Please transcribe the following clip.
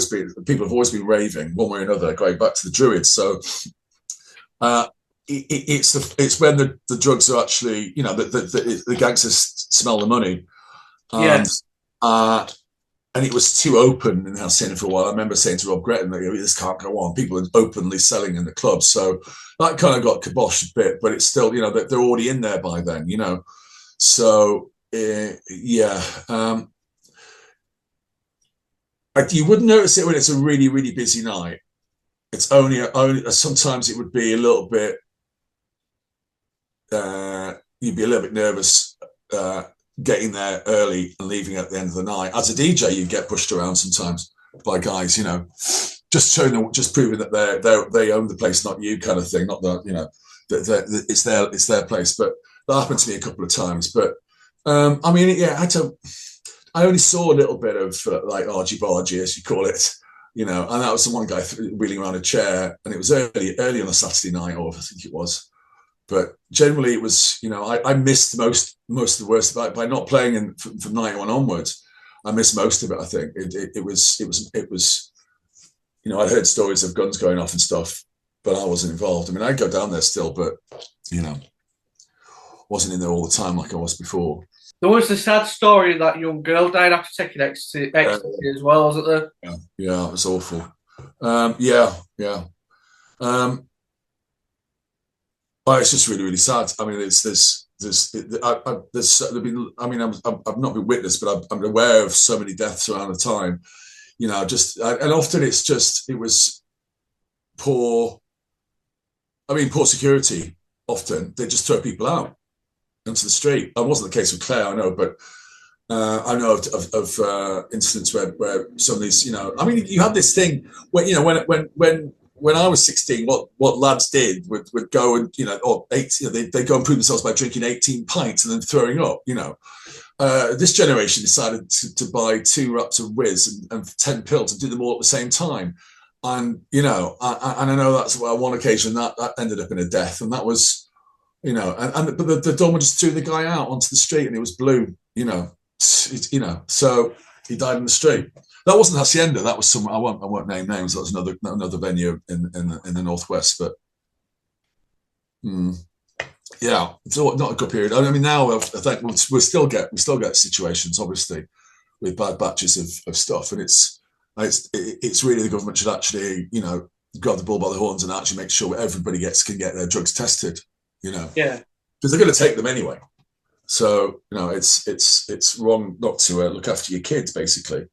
people have always been raving one way or another, going back to the Druids. So it's when the drugs are actually, the gangsters smell the money, Yeah. and and it was too open in Hacienda for a while. I remember saying to Rob Gretton, this can't go on. People are openly selling in the club. So that kind of got kiboshed a bit, but it's still, they're already in there by then, So, yeah. You wouldn't notice it when it's a really, really busy night. It's only sometimes it would be a little bit, you'd be a little bit nervous getting there early and leaving at the end of the night. As a DJ, you get pushed around sometimes by guys, just showing them, just proving that they own the place, not you, kind of thing. Not that that it's their place. But that happened to me a couple of times. But I mean, yeah, I only saw a little bit of like argy bargy, as you call it, and that was the one guy wheeling around a chair, and it was early on a Saturday night, or I think it was. But generally, it was, I missed most of the worst by not playing from 91 onwards. I missed most of it. I think it was. I'd heard stories of guns going off and stuff, but I wasn't involved. I mean, I'd go down there still, but wasn't in there all the time like I was before. There was the sad story of that young girl died after taking ecstasy as well, wasn't there? Yeah, it was awful. Yeah. But it's just really, really sad. I mean, I've not been witness, but I'm aware of so many deaths around the time. And often it was poor. I mean, poor security. Often they just throw people out into the street. That wasn't the case with Claire, I know, but I know of incidents where some of these, I mean, you had this thing when I was 16, what lads did would go and, or they go and prove themselves by drinking 18 pints and then throwing up, This generation decided to buy 2 wraps of Whiz and 10 pills and do them all at the same time. And, I know that's on one occasion that ended up in a death. And that was, but the Don just threw the guy out onto the street and it was blue, so he died in the street. That wasn't Hacienda. That was somewhere. I won't name names. That was another venue in the northwest. But yeah, it's not a good period. I mean, now I think we still get situations, obviously, with bad batches of stuff, and it's really the government should actually grab the bull by the horns and actually make sure everybody can get their drugs tested. Yeah, because they're going to take them anyway. So it's wrong not to look after your kids, basically.